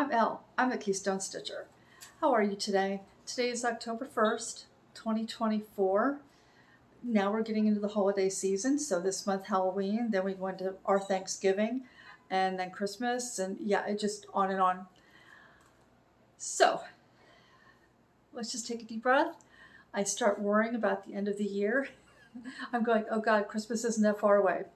I'm Elle. I'm the Keystone Stitcher. How are you today? Today is October 1st, 2024. Now we're getting into the holiday season. So this month, Halloween, then we go into our Thanksgiving, and then Christmas, and yeah, it just on and on. So let's just take a deep breath. I start worrying about the end of the year. I'm going, oh God, Christmas isn't that far away.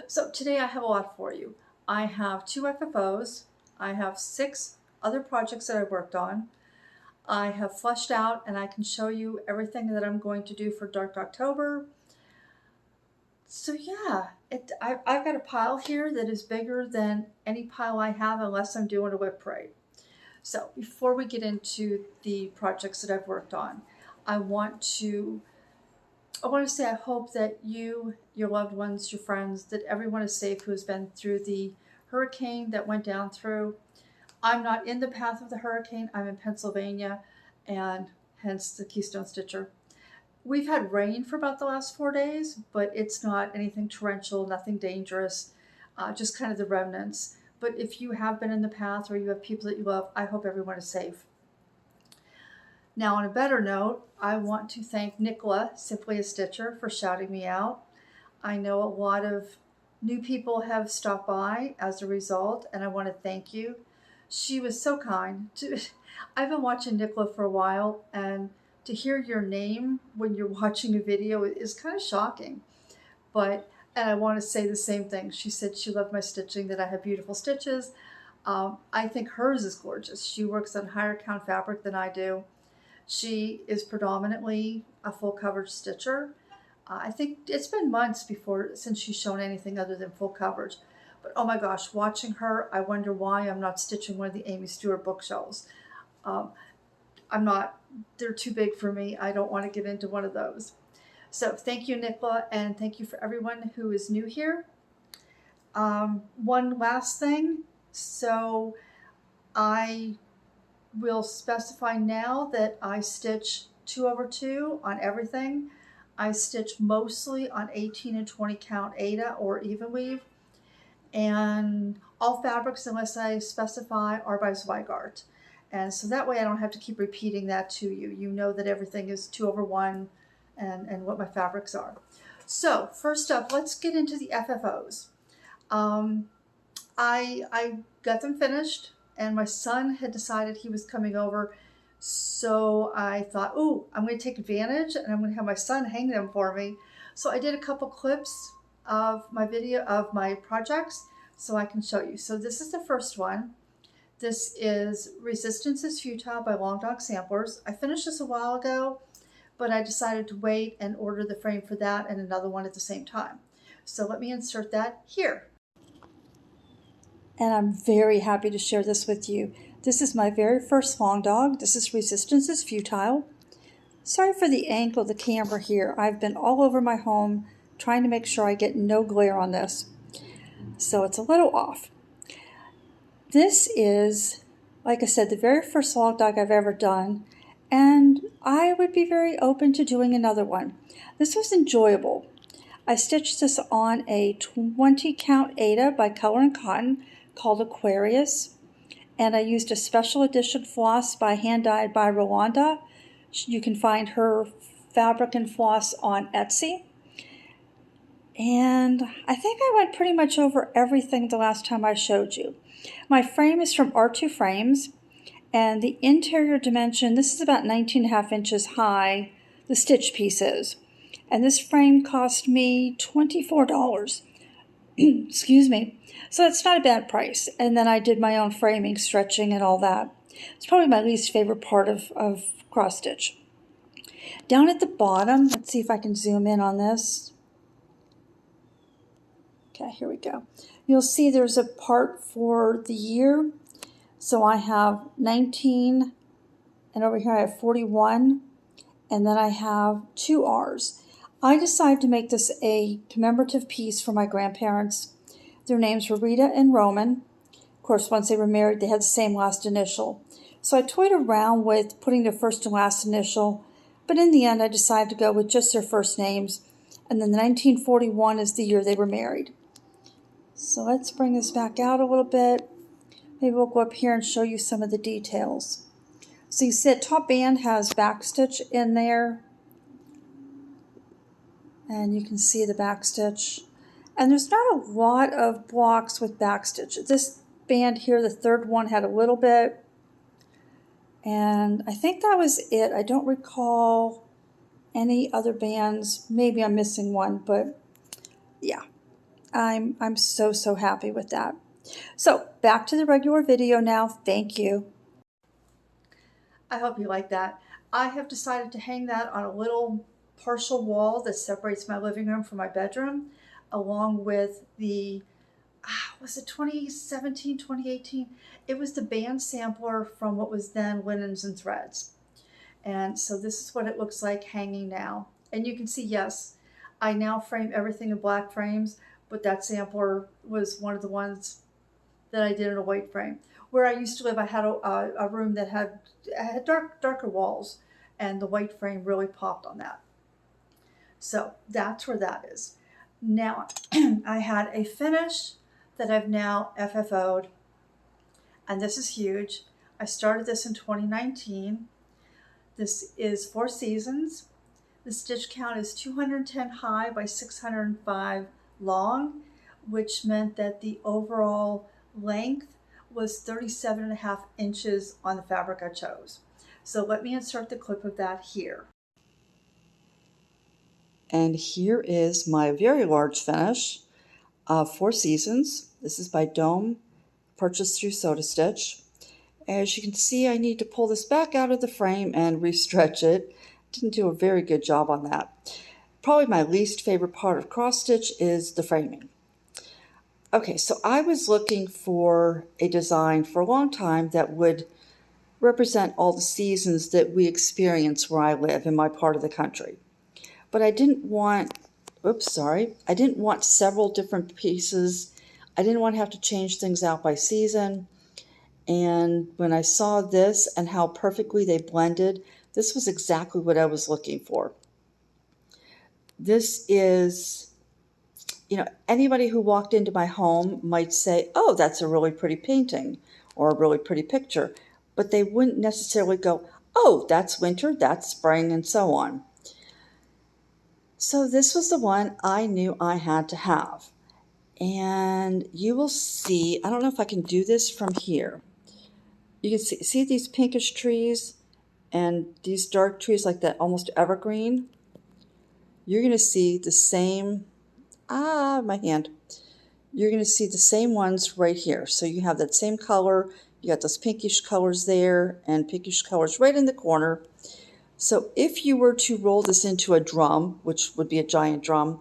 So today I have a lot for you. I have 2 FFOs. I have 6 other projects that I worked on. I have fleshed out, and I can show you everything that I'm going to do for Dark October. So yeah, I've got a pile here that is bigger than any pile I have unless I'm doing a whip parade. So before we get into the projects that I've worked on, I want to say I hope that you, your loved ones, your friends, that everyone is safe who has been through the hurricane that went down through. I'm not in the path of the hurricane. I'm in Pennsylvania, and hence the Keystone Stitcher. We've had rain for about the last 4 days, but it's not anything torrential, nothing dangerous, just kind of the remnants. But if you have been in the path or you have people that you love, I hope everyone is safe. Now, on a better note, I want to thank Nicola, Simply a Stitcher, for shouting me out. I know a lot of new people have stopped by as a result, and I want to thank you. She was so kind. I've been watching Nicola for a while, and to hear your name when you're watching a video is kind of shocking. And I want to say the same thing. She said she loved my stitching, that I have beautiful stitches. I think hers is gorgeous. She works on higher count fabric than I do. She is predominantly a full coverage stitcher. I think it's been months since she's shown anything other than full coverage. But oh my gosh, watching her, I wonder why I'm not stitching one of the Amy Stewart bookshelves. They're too big for me. I don't want to get into one of those. So thank you, Nicola, and thank you for everyone who is new here. One last thing. So I will specify now that I stitch 2/2 on everything. I stitch mostly on 18 and 20 count aida or even weave. And all fabrics, unless I specify, are by Zweigart. And so that way I don't have to keep repeating that to you. You know that everything is 2/1 and what my fabrics are. So first up, let's get into the FFOs. I got them finished, and my son had decided he was coming over. So I thought, oh, I'm going to take advantage, and I'm going to have my son hang them for me. So I did a couple clips of my video of my projects so I can show you. So this is the first one. This is Resistance is Futile by Long Dog Samplers. I finished this a while ago, but I decided to wait and order the frame for that and another one at the same time. So let me insert that here. And I'm very happy to share this with you. This is my very first Long Dog. This is Resistance is Futile. Sorry for the angle of the camera here. I've been all over my home trying to make sure I get no glare on this. So it's a little off. This is, like I said, the very first Long Dog I've ever done, and I would be very open to doing another one. This was enjoyable. I stitched this on a 20 count aida by Color and Cotton called Aquarius, and I used a special edition floss by HandDyedByRolanda. You can find her fabric and floss on Etsy. And I think I went pretty much over everything the last time I showed you. My frame is from R2 Frames, and the interior dimension, this is about 19.5 inches high, the stitch piece is. And this frame cost me $24. Excuse me. So that's not a bad price. And then I did my own framing, stretching, and all that. It's probably my least favorite part of cross stitch. Down at the bottom, let's see if I can zoom in on this. Okay, here we go. You'll see there's a part for the year. So I have 19, and over here I have 41, and then I have 2 R's. I decided to make this a commemorative piece for my grandparents. Their names were Rita and Roman. Of course, once they were married, they had the same last initial. So I toyed around with putting their first and last initial, but in the end I decided to go with just their first names, and then the 1941 is the year they were married. So let's bring this back out a little bit. Maybe we'll go up here and show you some of the details. So you see the top band has backstitch in there. And you can see the backstitch. And there's not a lot of blocks with backstitch. This band here, the third one, had a little bit. And I think that was it. I don't recall any other bands. Maybe I'm missing one, but yeah, I'm so happy with that. So back to the regular video now. Thank you. I hope you like that. I have decided to hang that on a little partial wall that separates my living room from my bedroom, along with the, was it 2017, 2018? It was the band sampler from what was then Linens and Threads. And so this is what it looks like hanging now. And you can see, yes, I now frame everything in black frames, but that sampler was one of the ones that I did in a white frame. Where I used to live, I had a room that had darker walls, and the white frame really popped on that. So that's where that is. Now, I had a finish that I've now FFO'd, and this is huge. I started this in 2019. This is 4 seasons. The stitch count is 210 high by 605 long, which meant that the overall length was 37.5 inches on the fabric I chose. So let me insert the clip of that here. And here is my very large finish of 4 seasons. This is by Dome, purchased through Soda Stitch. As you can see, I need to pull this back out of the frame and restretch it. Didn't do a very good job on that. Probably my least favorite part of cross stitch is the framing. Okay, so I was looking for a design for a long time that would represent all the seasons that we experience where I live in my part of the country. But I didn't want, I didn't want several different pieces. I didn't want to have to change things out by season. And when I saw this and how perfectly they blended, this was exactly what I was looking for. This is, you know, anybody who walked into my home might say, oh, that's a really pretty painting or a really pretty picture. But they wouldn't necessarily go, oh, that's winter, that's spring, and so on. So this was the one I knew I had to have. And you will see, I don't know if I can do this from here. You can see these pinkish trees and these dark trees like that, almost evergreen. You're going to see the same, my hand. You're going to see the same ones right here. So you have that same color. You got those pinkish colors there and pinkish colors right in the corner. So if you were to roll this into a drum, which would be a giant drum,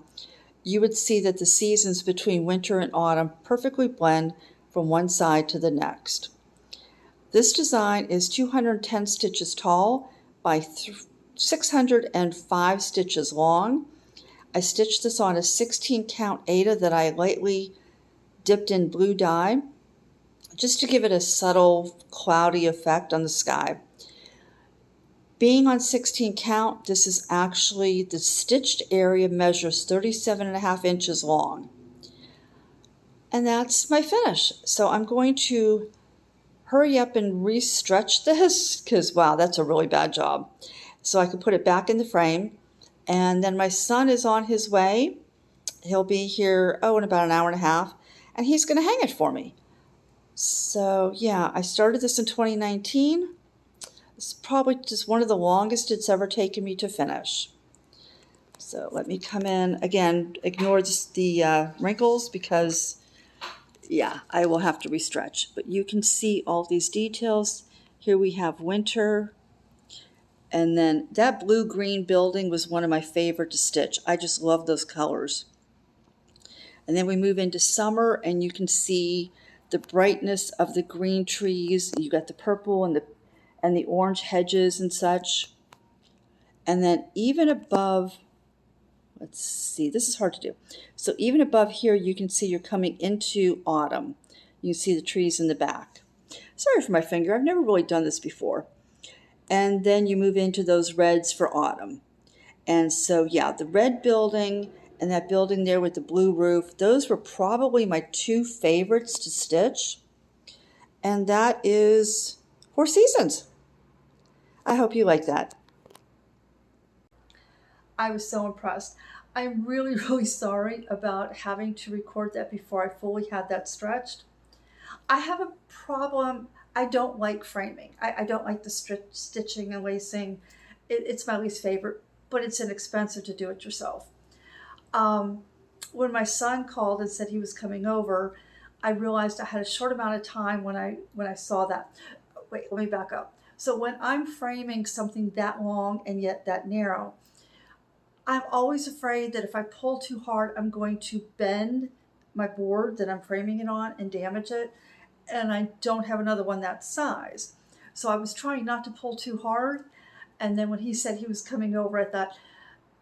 you would see that the seasons between winter and autumn perfectly blend from one side to the next. This design is 210 stitches tall by 605 stitches long. I stitched this on a 16 count aida that I lightly dipped in blue dye, just to give it a subtle cloudy effect on the sky. Being on 16 count, this is actually, the stitched area measures 37.5 inches long. And that's my finish. So I'm going to hurry up and re-stretch this because, wow, that's a really bad job. So I can put it back in the frame. And then my son is on his way. He'll be here, in about an hour and a half. And he's going to hang it for me. So yeah, I started this in 2019. It's probably just one of the longest it's ever taken me to finish. So let me come in. Again, ignore the wrinkles because, yeah, I will have to restretch. But you can see all these details. Here we have winter. And then that blue-green building was one of my favorite to stitch. I just love those colors. And then we move into summer, and you can see the brightness of the green trees. You got the purple and the orange hedges and such. And then even above, let's see, this is hard to do. So even above here, you can see you're coming into autumn. You can see the trees in the back. Sorry for my finger, I've never really done this before. And then you move into those reds for autumn. And so, yeah, the red building and that building there with the blue roof, those were probably my two favorites to stitch. And that is 4 seasons. I hope you like that. I was so impressed. I'm really, really sorry about having to record that before I fully had that stretched. I have a problem. I don't like framing. I don't like the stitching and lacing. It's my least favorite, but it's inexpensive to do it yourself. When my son called and said he was coming over, I realized I had a short amount of time when I saw that. Wait, let me back up. So when I'm framing something that long and yet that narrow, I'm always afraid that if I pull too hard, I'm going to bend my board that I'm framing it on and damage it. And I don't have another one that size. So I was trying not to pull too hard. And then when he said he was coming over, I thought,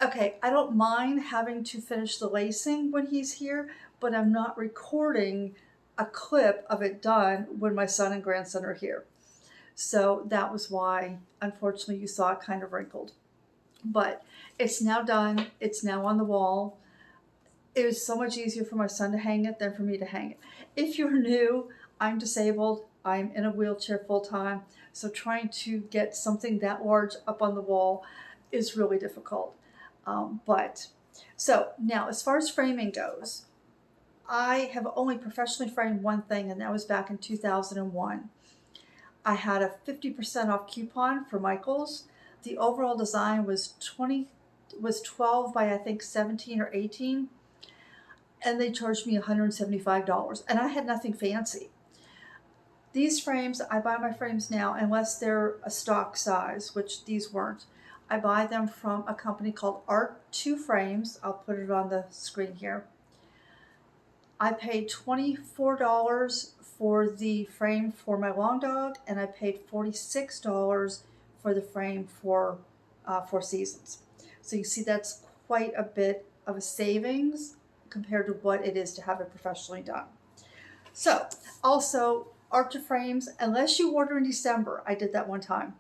okay, I don't mind having to finish the lacing when he's here, but I'm not recording a clip of it done when my son and grandson are here. So that was why, unfortunately, you saw it kind of wrinkled. But it's now done. It's now on the wall. It was so much easier for my son to hang it than for me to hang it. If you're new, I'm disabled. I'm in a wheelchair full time. So trying to get something that large up on the wall is really difficult. So now as far as framing goes, I have only professionally framed one thing, and that was back in 2001. I had a 50% off coupon for Michaels. The overall design was 12 by I think 17 or 18, and they charged me $175, and I had nothing fancy. These frames, I buy my frames now, unless they're a stock size, which these weren't. I buy them from a company called Art2 Frames. I'll put it on the screen here. I paid $24 for the frame for my long dog, and I paid $46 for the frame for 4 seasons. So you see that's quite a bit of a savings compared to what it is to have it professionally done. So also Art2 Frames, unless you order in December, I did that one time.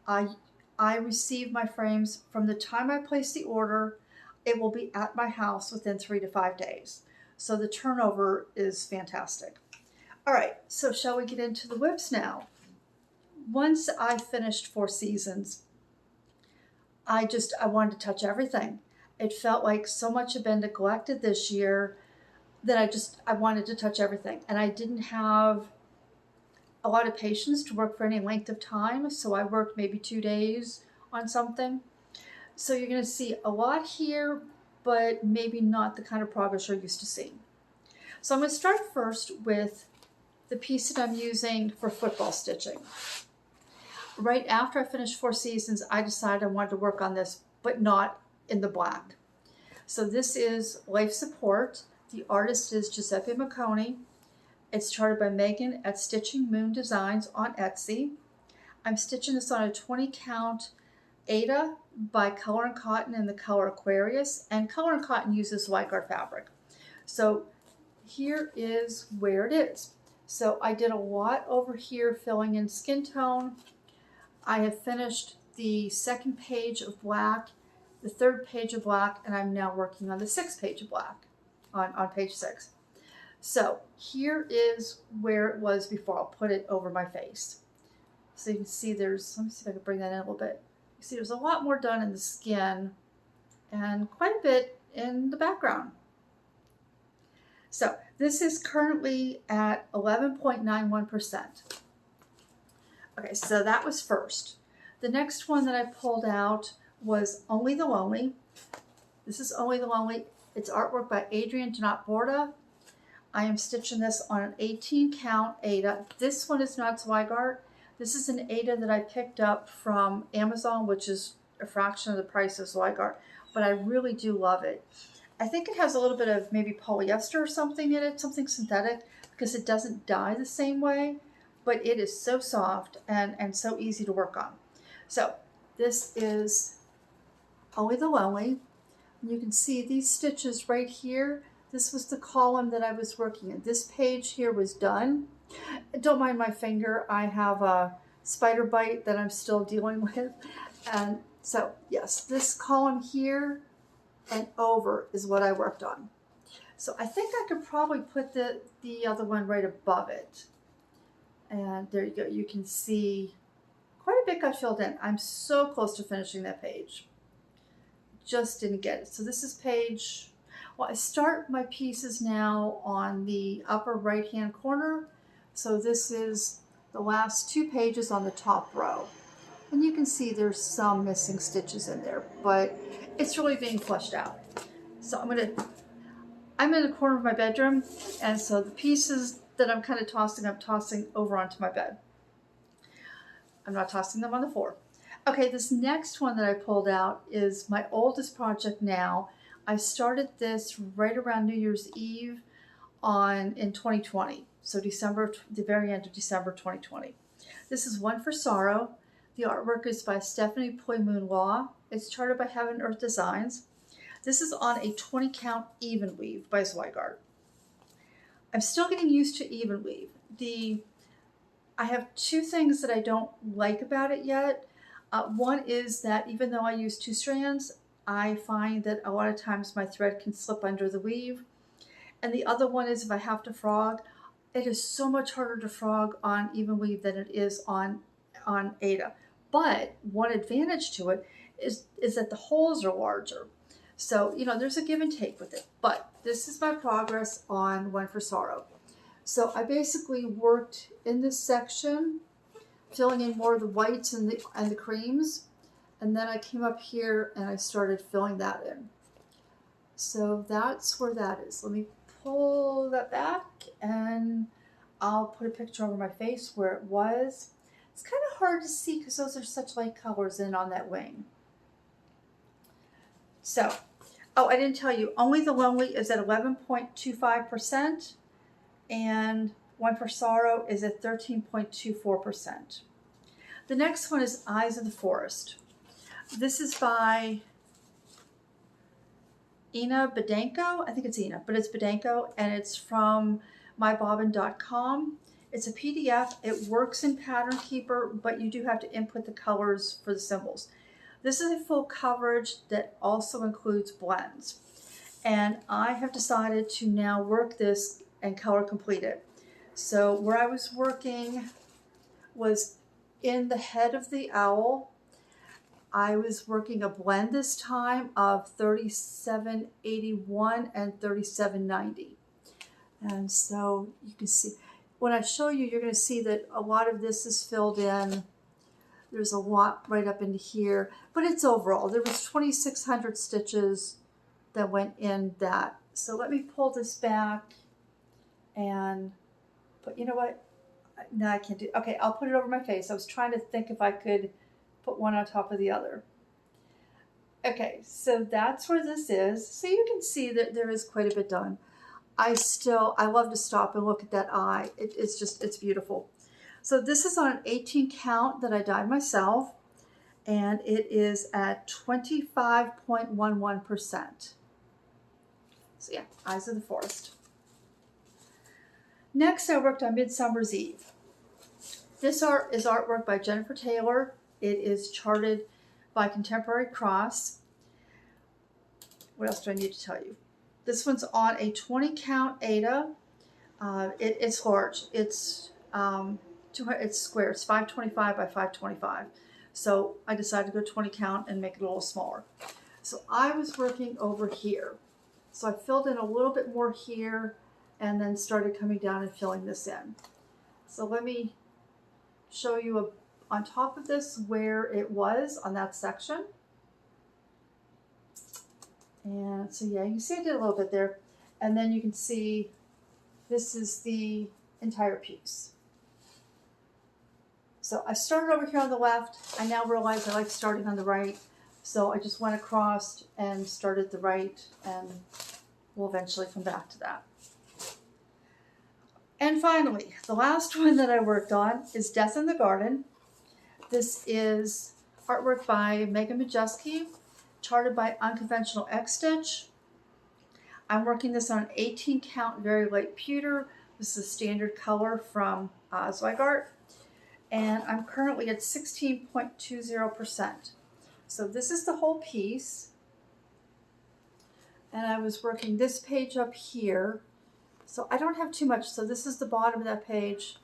I receive my frames from the time I place the order. It will be at my house within 3 to 5 days. So the turnover is fantastic. All right, so shall we get into the whips now? Once I finished 4 seasons, I wanted to touch everything. It felt like so much had been neglected this year that I wanted to touch everything. And I didn't have a lot of patience to work for any length of time, so I worked maybe 2 days on something. So you're going to see a lot here, but maybe not the kind of progress you're used to seeing. So I'm going to start first with the piece that I'm using for football stitching. Right after I finished 4 seasons, I decided I wanted to work on this, but not in the black. So this is Life Support. The artist is Giuseppe Miconi. It's charted by Megan at StitchingMoonDesigns on Etsy. I'm stitching this on a 20 count Aida by Color and Cotton in the Color Aquarius, and Color and Cotton uses Leicard fabric. So here is where it is. So I did a lot over here filling in skin tone. I have finished the 2nd page of black, the 3rd page of black, and I'm now working on the 6th page of black on page 6. So here is where it was before. I'll put it over my face. So you can see let me see if I can bring that in a little bit. You see there's a lot more done in the skin and quite a bit in the background. So this is currently at 11.91%. Okay, so that was first. The next one that I pulled out was Only the Lonely. This is Only the Lonely. It's artwork by Adrian Donat-Borda. I am stitching this on an 18 count Aida. This one is not Zweigart. This is an Aida that I picked up from Amazon, which is a fraction of the price of Zweigart, but I really do love it. I think it has a little bit of maybe polyester or something in it, something synthetic, because it doesn't dye the same way, but it is so soft and so easy to work on. So this is Only the Lonely. You can see these stitches right here. This was the column that I was working in. This page here was done. Don't mind my finger. I have a spider bite that I'm still dealing with. And so, yes, this column here and over is what I worked on. So I think I could probably put the other one right above it. And there you go. You can see quite a bit got filled in. I'm so close to finishing that page. Just didn't get it. So this is page, well, I start my pieces now on the upper right hand corner. So this is the last 2 pages on the top row. And you can see there's some missing stitches in there, but it's really being fleshed out. So I'm in the corner of my bedroom, and so the pieces that I'm kind of tossing, I'm tossing over onto my bed. I'm not tossing them on the floor. Okay, this next one that I pulled out is my oldest project now. I started this right around New Year's Eve in 2020. So December, the very end of December 2020. This is One for Sorrow. The artwork is by Stephanie Pui-Mun. It's charted by Heaven Earth Designs. This is on a 20 count even weave by Zweigart. I'm still getting used to even weave. I have 2 things that I don't like about it yet. One is that even though I use 2 strands, I find that a lot of times my thread can slip under the weave. And the other one is if I have to frog, it is so much harder to frog on even weave than it is on aida. But one advantage to it is that the holes are larger. So, you know, there's a give and take with it. But this is my progress on One for Sorrow. So I basically worked in this section, filling in more of the whites and the creams. And then I came up here and I started filling that in. So that's where that is. Let me pull that back and I'll put a picture over my face where it was. It's kind of hard to see because those are such light colors in on that wing. So, oh, I didn't tell you, Only the Lonely is at 11.25% and One for Sorrow is at 13.24%. The next one is Eyes of the Forest. This is by Inna Baidenko. I think it's Inna, but it's Baidenko, and it's from mybobbin.com. It's a PDF. It works in Pattern Keeper, but you do have to input the colors for the symbols. This is a full coverage that also includes blends. And I have decided to now work this and color complete it. So where I was working was in the head of the owl. I was working a blend this time of 3781 and 3790. And so you can see, when I show you, you're going to see that a lot of this is filled in. There's a lot right up into here, but it's overall. There was 2,600 stitches that went in that. So let me pull this back and put, you know what? No, I can't do, okay, I'll put it over my face. I was trying to think if I could put one on top of the other. Okay, so that's where this is. So you can see that there is quite a bit done. I love to stop and look at that eye. It's beautiful. So this is on an 18 count that I dyed myself, and it is at 25.11%. So yeah, Eyes of the Forest. Next, I worked on Midsummer's Eve. This art is artwork by Jennifer Taylor. It is charted by Contemporary Cross. What else do I need to tell you? This one's on a 20 count aida. It's large. It's square. It's 525 by 525. So I decided to go 20 count and make it a little smaller. So I was working over here. So I filled in a little bit more here and then started coming down and filling this in. So let me show you on top of this where it was on that section. And so yeah, you can see I did a little bit there. And then you can see this is the entire piece. So I started over here on the left. I now realize I like starting on the right. So I just went across and started the right, and we'll eventually come back to that. And finally, the last one that I worked on is Death in the Garden. This is artwork by Megan Majewski, charted by Unconventional X Stitch. I'm working this on an 18 count very light pewter. This is a standard color from Zweigart. And I'm currently at 16.20%. So this is the whole piece. And I was working this page up here. So I don't have too much. So this is the bottom of that page.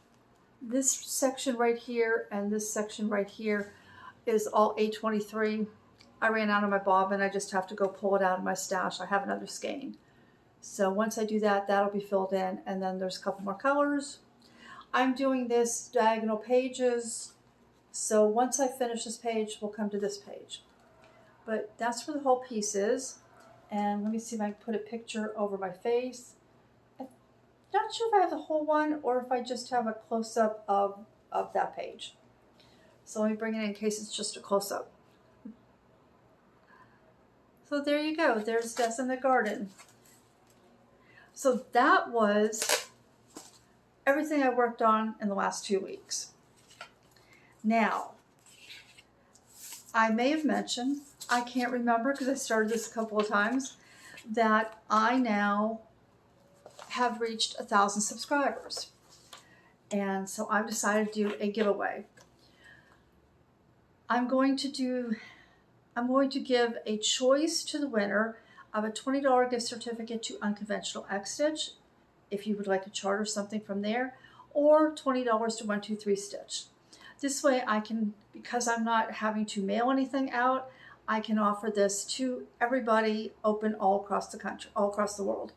This section right here and this section right here is all 823. I ran out of my bobbin. I just have to go pull it out of my stash. I have another skein. So once I do that, that'll be filled in, and then there's a couple more colors. I'm doing this diagonal pages, so once I finish this page, we'll come to this page. But that's where the whole piece is. And let me see if I can put a picture over my face. I'm not sure if I have the whole one or if I just have a close-up of that page. So let me bring it in case it's just a close-up. So there you go. There's Death in the Garden. So that was everything I worked on in the last 2 weeks. Now, I may have mentioned, I can't remember because I started this a couple of times, that I now have reached 1,000 subscribers. And so I've decided to do a giveaway. I'm going to give a choice to the winner of a $20 gift certificate to Unconventional X Stitch, if you would like a chart or something from there, or $20 to 123 Stitch. This way I can, because I'm not having to mail anything out, I can offer this to everybody, open all across the country, all across the world.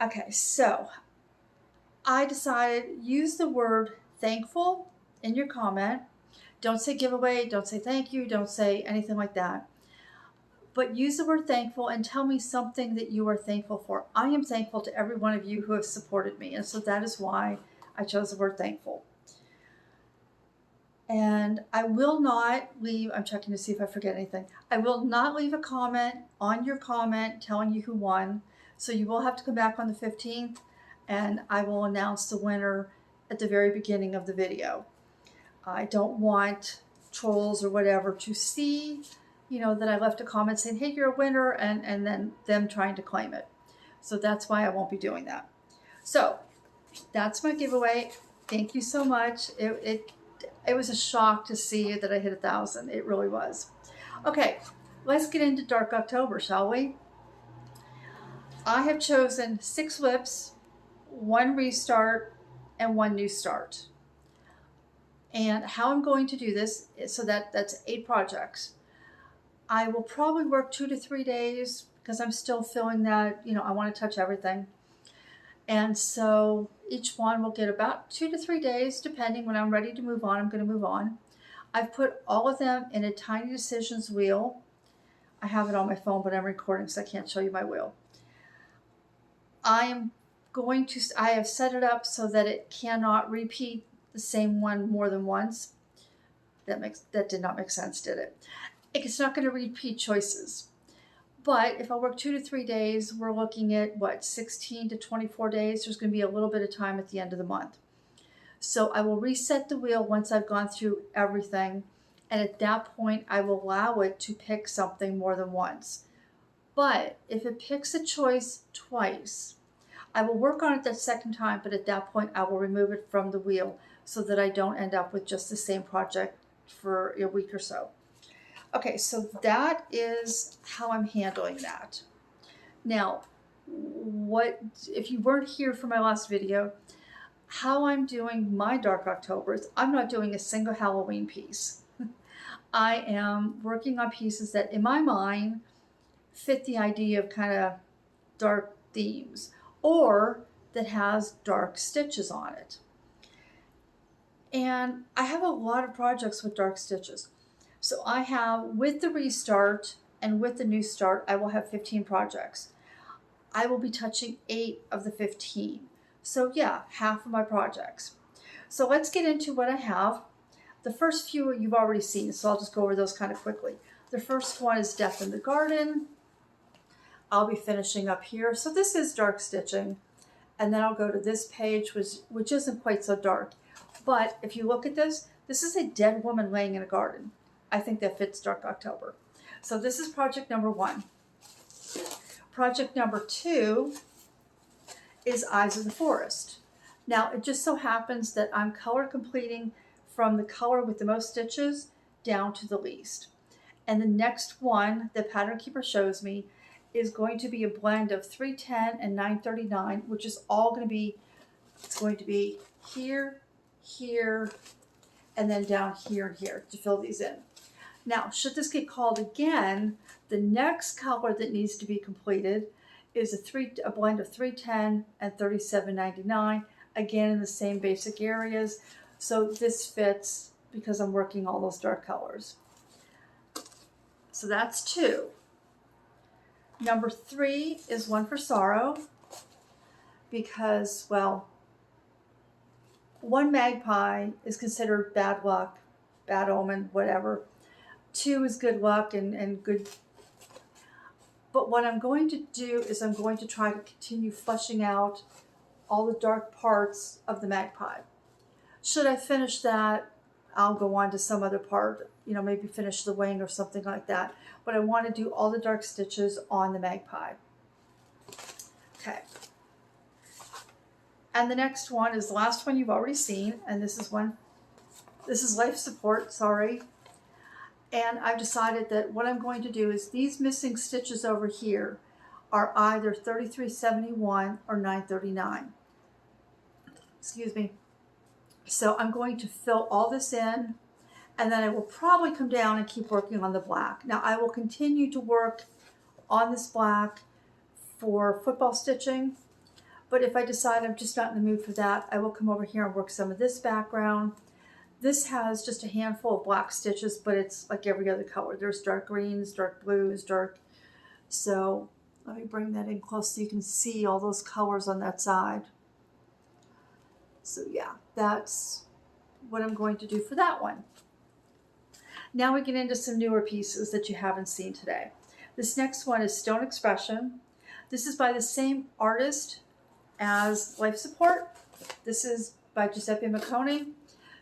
Okay, so I decided use the word thankful in your comment. Don't say giveaway, don't say thank you, don't say anything like that. But use the word thankful and tell me something that you are thankful for. I am thankful to every one of you who have supported me, and so that is why I chose the word thankful. And I will not leave, I'm checking to see if I forget anything. I will not leave a comment on your comment telling you who won. So you will have to come back on the 15th and I will announce the winner at the very beginning of the video. I don't want trolls or whatever to see, you know, that I left a comment saying, hey, you're a winner, and then them trying to claim it. So that's why I won't be doing that. So that's my giveaway. Thank you so much. It was a shock to see that I hit 1,000. It really was. Okay, let's get into Dark October, shall we? I have chosen 6 whips, 1 restart, and 1 new start. And how I'm going to do this is so that's 8 projects. I will probably work 2 to 3 days because I'm still feeling that, you know, I want to touch everything. And so each one will get about 2 to 3 days, depending. When I'm ready to move on, I'm going to move on. I've put all of them in a Tiny Decisions wheel. I have it on my phone, but I'm recording, so I can't show you my wheel. I have set it up so that it cannot repeat the same one more than once. That did not make sense, did it? It's not going to repeat choices. But if I work 2 to 3 days, we're looking at, what, 16 to 24 days? There's going to be a little bit of time at the end of the month. So I will reset the wheel once I've gone through everything. And at that point, I will allow it to pick something more than once. But if it picks a choice twice, I will work on it that second time, but at that point, I will remove it from the wheel so that I don't end up with just the same project for a week or so. Okay, so that is how I'm handling that. Now, if you weren't here for my last video, how I'm doing my Dark October is I'm not doing a single Halloween piece. I am working on pieces that, in my mind, fit the idea of kind of dark themes, or that has dark stitches on it. And I have a lot of projects with dark stitches. So I have, with the restart and with the new start, I will have 15 projects. I will be touching 8 of the 15. So yeah, half of my projects. So let's get into what I have. The first few you've already seen, so I'll just go over those kind of quickly. The first one is Death in the Garden. I'll be finishing up here. So this is dark stitching. And then I'll go to this page, which isn't quite so dark. But if you look at this, this is a dead woman laying in a garden. I think that fits Dark October. So this is project number 1. Project number 2 is Eyes of the Forest. Now, it just so happens that I'm color completing from the color with the most stitches down to the least. And the next one that Pattern Keeper shows me is going to be a blend of 310 and 939, which is all going to be, it's going to be here, here, and then down here and here to fill these in. Now, should this get called again, the next color that needs to be completed is a blend of 310 and 3799, again in the same basic areas. So this fits because I'm working all those dark colors. So that's 2. Number 3 is one for sorrow because, well, 1 magpie is considered bad luck, bad omen, whatever. 2 is good luck and good. But what I'm going to do is I'm going to try to continue fleshing out all the dark parts of the magpie. Should I finish that, I'll go on to some other part, you know, maybe finish the wing or something like that. But I want to do all the dark stitches on the magpie. Okay. And the next one is the last one you've already seen, and this is life support, sorry. And I've decided that what I'm going to do is these missing stitches over here are either 3371 or 939. Excuse me. So I'm going to fill all this in, and then I will probably come down and keep working on the black. Now I will continue to work on this black for football stitching, but if I decide I'm just not in the mood for that, I will come over here and work some of this background. This has just a handful of black stitches, but it's like every other color. There's dark greens, dark blues, dark. So let me bring that in close so you can see all those colors on that side. So yeah, that's what I'm going to do for that one. Now we get into some newer pieces that you haven't seen today. This next one is Stone Expression. This is by the same artist as Life Support. This is by Giuseppe Miconi,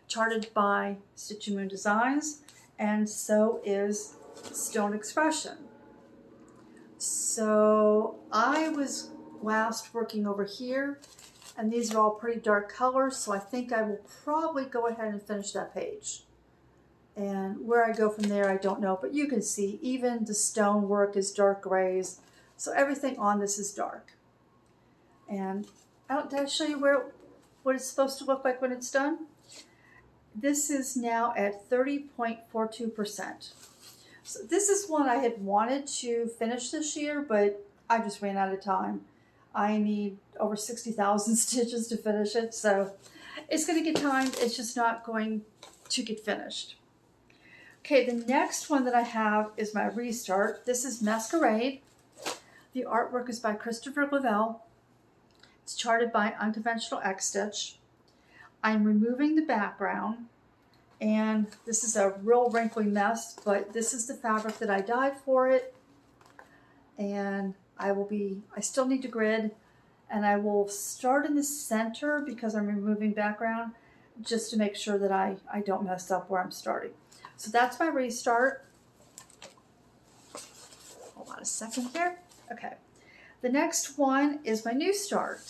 charted by StitchingMoonDesigns, and so is Stone Expression. So I was last working over here, and these are all pretty dark colors, so I think I will probably go ahead and finish that page. And where I go from there, I don't know, but you can see even the stone work is dark grays, so everything on this is dark. And did I show you what it's supposed to look like when it's done? This is now at 30.42%. So this is one I had wanted to finish this year, but I just ran out of time. I need over 60,000 stitches to finish it, so it's going to get timed. It's just not going to get finished. Okay, the next one that I have is my restart. This is Masquerade. The artwork is by Christopher Lavelle. It's charted by Unconventional X Stitch. I'm removing the background, and this is a real wrinkly mess, but this is the fabric that I dyed for it. And I still need to grid, and I will start in the center because I'm removing background just to make sure that I don't mess up where I'm starting. So that's my restart. Hold on a second here. Okay. The next one is my new start.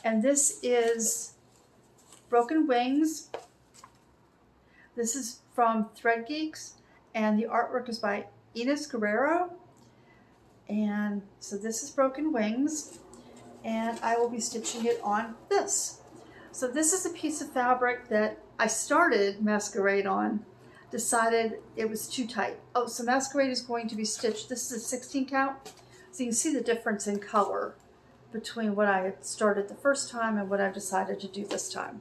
And this is Broken Wings. This is from Thread Geeks, and the artwork is by Inés Guerrero. And so this is Broken Wings, and I will be stitching it on this. So this is a piece of fabric that I started Masquerade on, decided it was too tight. Oh, so Masquerade is going to be stitched. This is a 16 count. So you can see the difference in color between what I had started the first time and what I've decided to do this time.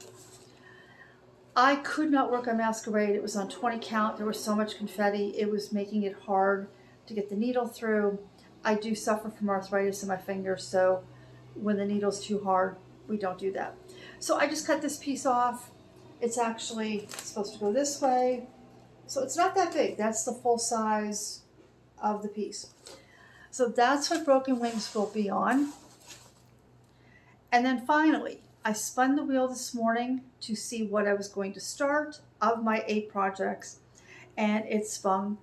I could not work on Masquerade. It was on 20 count. There was so much confetti. It was making it hard to get the needle through. I do suffer from arthritis in my fingers, so when the needle's too hard, we don't do that. So I just cut this piece off. It's actually supposed to go this way. So it's not that big. That's the full size of the piece. So that's what Broken Wings will be on. And then finally, I spun the wheel this morning to see what I was going to start of my 8 projects. And it spun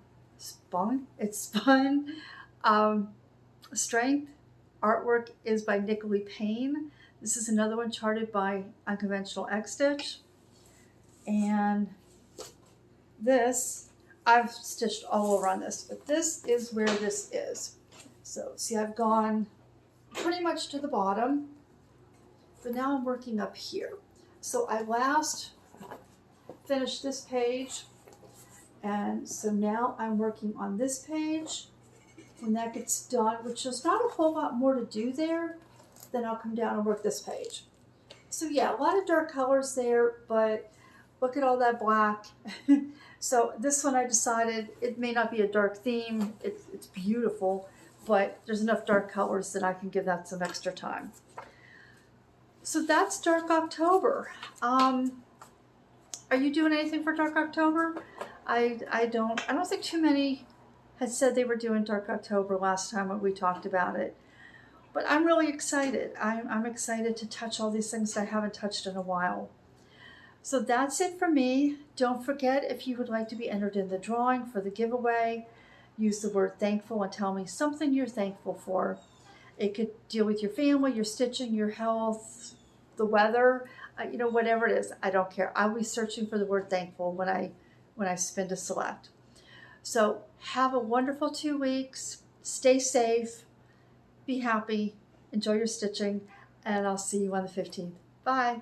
Strength. Artwork is by Nicole Payne. This is another one charted by Unconventional X Stitch. And this, I've stitched all over on this, but this is where this is. So see, I've gone pretty much to the bottom, but now I'm working up here. So I last finished this page, and so now I'm working on this page. When that gets done, which there's not a whole lot more to do there, then I'll come down and work this page. So yeah, a lot of dark colors there, but look at all that black. So this one I decided it may not be a dark theme. It's beautiful, but there's enough dark colors that I can give that some extra time. So that's Dark October. Are you doing anything for Dark October? I don't think too many had said they were doing Dark October last time when we talked about it. But I'm really excited. I'm excited to touch all these things that I haven't touched in a while. So that's it for me. Don't forget, if you would like to be entered in the drawing for the giveaway, use the word thankful and tell me something you're thankful for. It could deal with your family, your stitching, your health, the weather, you know, whatever it is. I don't care. I'll be searching for the word thankful when I spin to select. So have a wonderful 2 weeks. Stay safe. Be happy. Enjoy your stitching. And I'll see you on the 15th. Bye.